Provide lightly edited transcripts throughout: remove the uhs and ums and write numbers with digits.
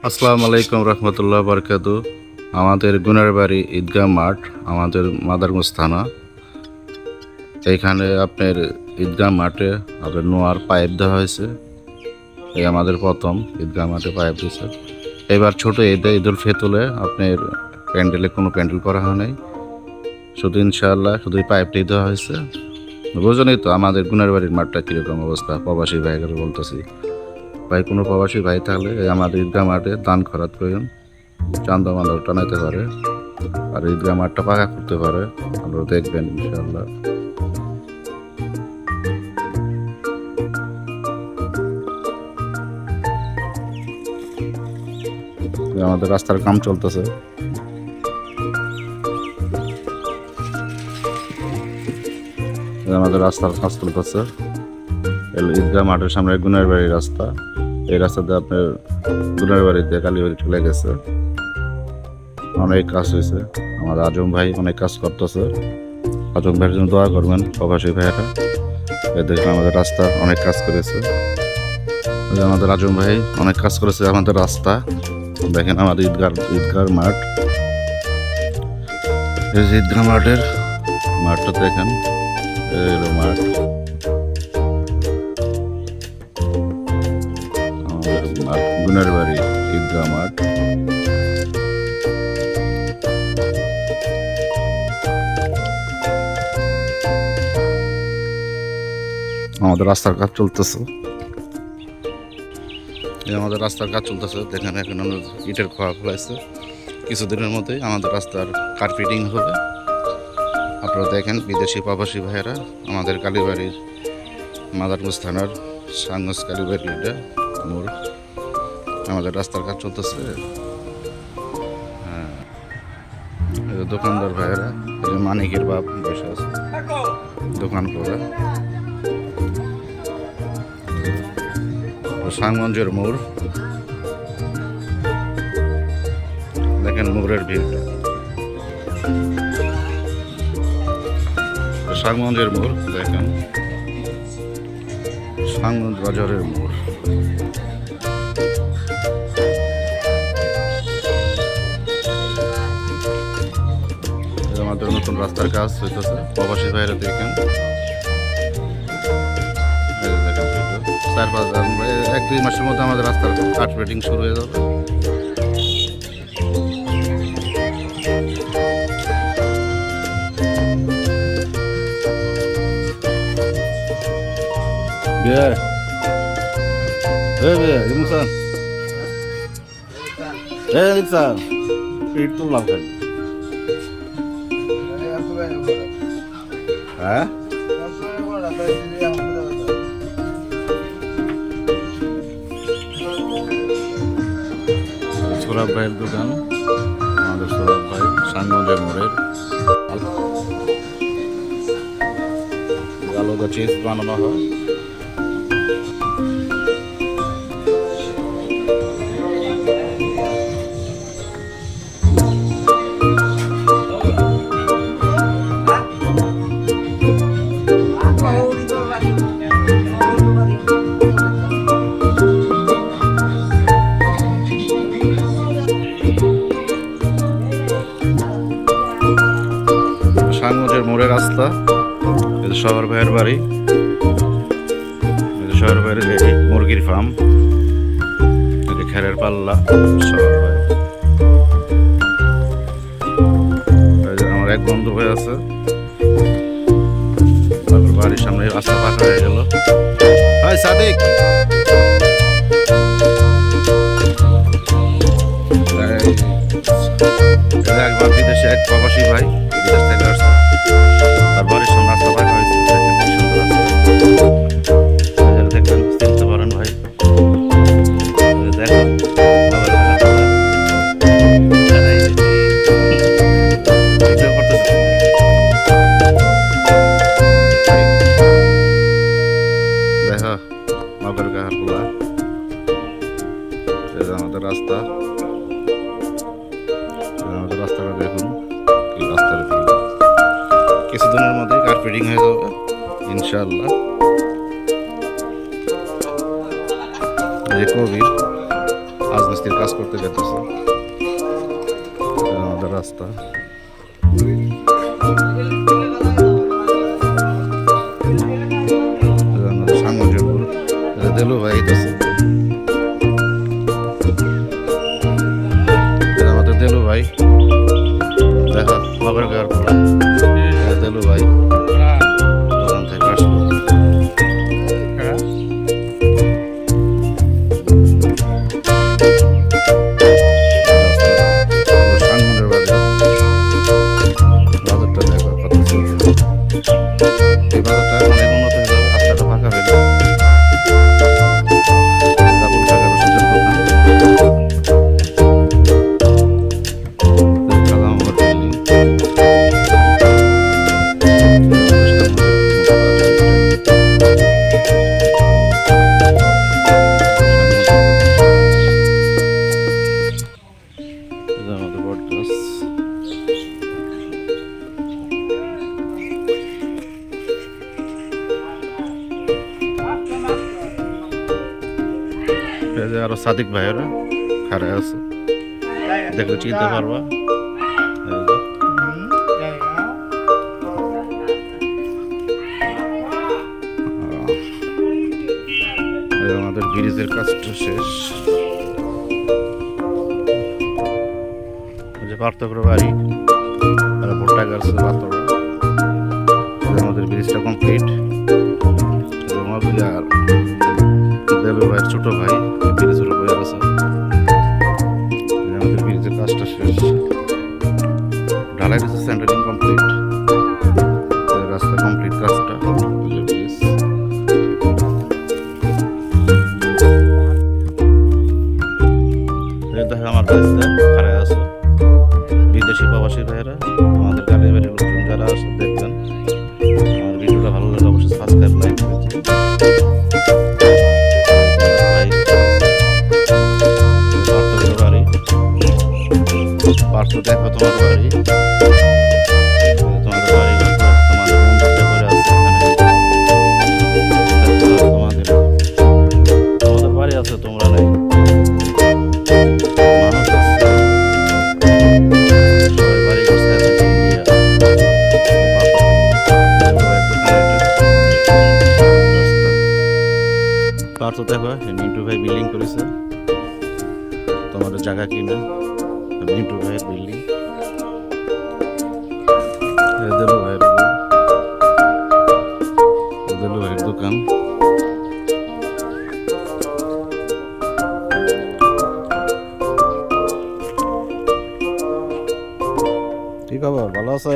আসসালামু আলাইকুম রহমতুল্লাহ বরকাতু। আমাদের গুনারবাড়ি ঈদগাহ মাঠ, আমাদের মাদারগঞ্জ থানা। এইখানে আপনার ঈদগাহ মাঠে আপনার নোয়ার পাইপ দেওয়া হয়েছে। এই আমাদের প্রথম ঈদগাহ মাঠে পাইপ দিয়েছে। এবার ছোট ঈদে ঈদুল ফিতরে আপনার প্যান্ডেলে কোনো প্যান্ডেল করা হয় নাই, শুধু ইনশাআল্লাহ শুধু পাইপটাই দেওয়া হয়েছে। বুঝলেই তো আমাদের গুনারবাড়ির মাঠটা কীরকম অবস্থা। প্রবাসী ভাইকে বলতেছি, ভাই কোনো প্রবাসী ভাই থাকলে আমাদের ঈদগাহ মাঠে দান খরাত করেন, চান্দা মান্দা টানাইতে পারে আর ঈদগাহ মাঠটা পাকা করতে পারে। আপনারা দেখবেন ইনশাআল্লাহ। আমাদের রাস্তার কাম চলতেছে। আমাদের রাস্তার কাজ চলতেছে। ঈদগাহ মাঠের সামনে গুনার বাড়ির রাস্তা। এই রাস্তাতে আপনার গুনার বাড়িতে কালীবাড়ি চলে গেছে। অনেক কাজ হয়েছে। আমাদের আজম ভাই অনেক কাজ করতেছে। আজম ভাইয়ের জন্য দোয়া করবেন প্রবাসী ভাইয়েরা। দেখবেন আমাদের রাস্তা অনেক কাজ করেছে। আমাদের আজম ভাই অনেক কাজ করেছে আমাদের রাস্তা। দেখেন আমাদের ঈদগাহ মাঠ, এই যে ঈদগাহ মাঠটা দেখেন, মাঠ আমাদের মাঠ গুনার বাড়ি ঈদগাহ মাঠ। আমাদের রাস্তার কাজ চলতেছে। আমাদের রাস্তার কাজ চলতেছে দেখেন, এখন আমরা ইটের খোয়া ফেলাইছে। কিছুদিনের মধ্যেই আমাদের রাস্তার কার্পেটিং হবে। আপনারা দেখেন বিদেশি প্রবাসী ভাইয়েরা আমাদের কালীবাড়ির মাদারগঞ্জ থানার সাংগঞ্জ কালীবাড়ি এটা মোড়, আমাদের রাস্তার কাজ চলতেছে। হ্যাঁ, দোকানদার ভাইয়েরা, মানিকের বাপ বসে আছে দোকান করে। সাংগঞ্জের মোড় দেখেন, মোড়ের ভিড়টা। সাংগঞ্জের মোড় দেখেন, সাংগঞ্জ বাজারের মোড়। আমাদের নতুন রাস্তার কাজ হইতেছে। প্রবাসী ভাইরা দেখেন, এক দুই মাসের মধ্যে আমাদের রাস্তার কার্পেটিং শুরু হয়ে যাবে। হ্যাঁ, সৌরভ ভাইয়ের দোকান, আমাদের সৌরভ ভাই সাংগঞ্জের মোড়ের। আলাদা চিজ বানানো হয়। সাংগঞ্জের মোড়ের রাস্তা, এটা শহর ভাইয়ের বাড়ি, শহর ভাইয়ের মুরগির ফার্ম, এটা খেরের পাল্লা শহর ভাই। আমার এক বন্ধু ভাই আছে, বাড়ির সামনে রাস্তা পাকা হয়ে গেল। হাই সাদিক, একবার বিদেশে এক প্রবাসী ভাই বিদেশ থেকে আসছে, তার বাড়ির সামনে রাস্তা পাকা হয়েছে। দেখবেন চিনতে পারেন ভাই, দেখো মগর গাহারগুলা। আমাদের রাস্তা, আমাদের রাস্তাটা দেখুন, রাস্তার কিছুদিনের মধ্যে কার্পেটিং হয়ে যাবে ইনশাআল্লাহ। কবির রাজমিস্ত্রির কাজ করতে যেতেছে। আমাদের রাস্তা সাংগঠপুর দেলু ভাই আছে, আমাদের দেলু ভাই দেখা খবর গার দেলু ভাই দোকান থেকে আসলো। এই বাজারটা অনেক উন্নত হয়ে যাবে, রাস্তাটা ফাঁকা হয়ে যাবে। ডাবল টাকার ওষুধের দোকান, কালামার বিল্ডিং, আমাদের বট গাছ। আরো সাদিক ভাইয়েরা খাড়া আছে, দেখলে চিনতে পারবা। আমাদের ব্রিজের কাজটা শেষ। পার্থক্য বাড়ি ভুট্টা গাছ পাথরা, আমাদের ব্রিজটা কমপ্লিট। আর দেলু ভাইয়ের ছোট ভাই ব্রিজের উপরে আছে। আমাদের ব্রিজের কাজটা শেষ, ঢালাই দিচ্ছে, সেন্টারিং কমপ্লিট, রাস্তা কমপ্লিট কাজটা। দেখে আমার রাস্তায় খারাপ আছে বিদেশি প্রবাসী ভাইয়েরা, আমাদের গাড়ি বাড়ির লোকজন যারা আছে দেখবেন। আমার ভিডিওটা ভালো লাগে অবশ্যই সাবস্ক্রাইব লাইক করে দিন। পার্থ দেখো তোমার বাড়ি, তোমাদের বাড়ি তোমাদের বন্ধুত্ব করে আছে এখানে, তোমাদের বাড়ি আছে, তোমরা নাই, মানুষ আছে, সবাই বাড়ি করছে। পার্থ দেখো মিন্টু ভাই বিল্ডিং করেছে, তোমাদের জায়গা কিনা মিন্টু ভাইয়ের বিল্ডিং। দেলু ভাইয়ের দোকান। কি খবর, ভালো আছে?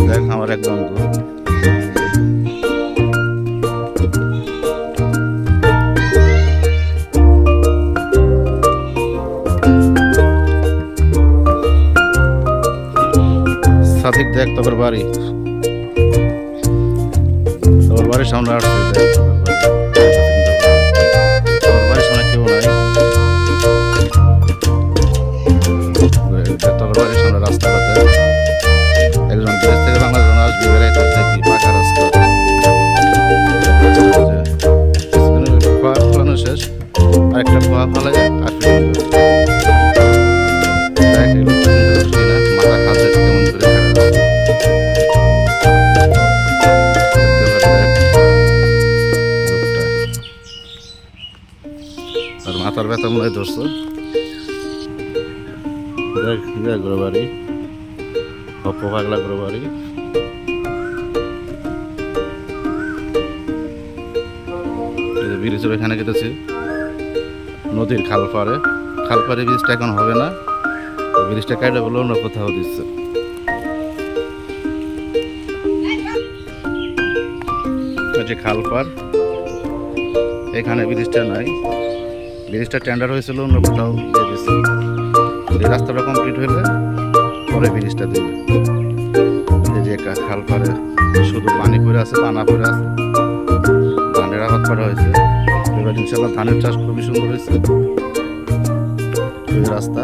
দেখ আমার এক বন্ধু, সাদিক দেখ তোর বাড়ি, তোর বাড়ির সামনে আসছে, দেখ তোর বাড়ির সামনে কেউ নাই, তোর বাড়ির সামনে রাস্তাটাতে একজন দেশ থেকে বাংলাদেশ আসবি বেড়াইতে, দেখি পাকা রাস্তা। খোয়া ফলানো শেষ, আরেকটা খোয়া ফেলে আসবি মাথা খাতে কেমন করে আর মাথার ব্যথা মনে হয় ধরছে। দেখ বাড়ি অপ্প পাগলা বাড়ি। ব্রিজের এখানে কেটেছে নদীর খালপাড়ে ব্রিজটা এখন হবে না, ব্রিজটা কাটে বলে অন্য কোথাও দিচ্ছে। যে খালপাড় এখানে ব্রিজটা নাই, ব্রিজটা টেন্ডার হয়েছিল অন্য কোথাও দিয়ে দিচ্ছে। এই রাস্তাটা কমপ্লিট হলে পরে ব্রিজটা দেবে। এই যে খালপাড়ে শুধু পানি পড়ে আছে, পানা পড়ে আছে, ধানের আবাদ করা হয়েছে। এবার ইনশাল্লাহ ধানের চাষ খুবই সুন্দর হয়েছে। রাস্তা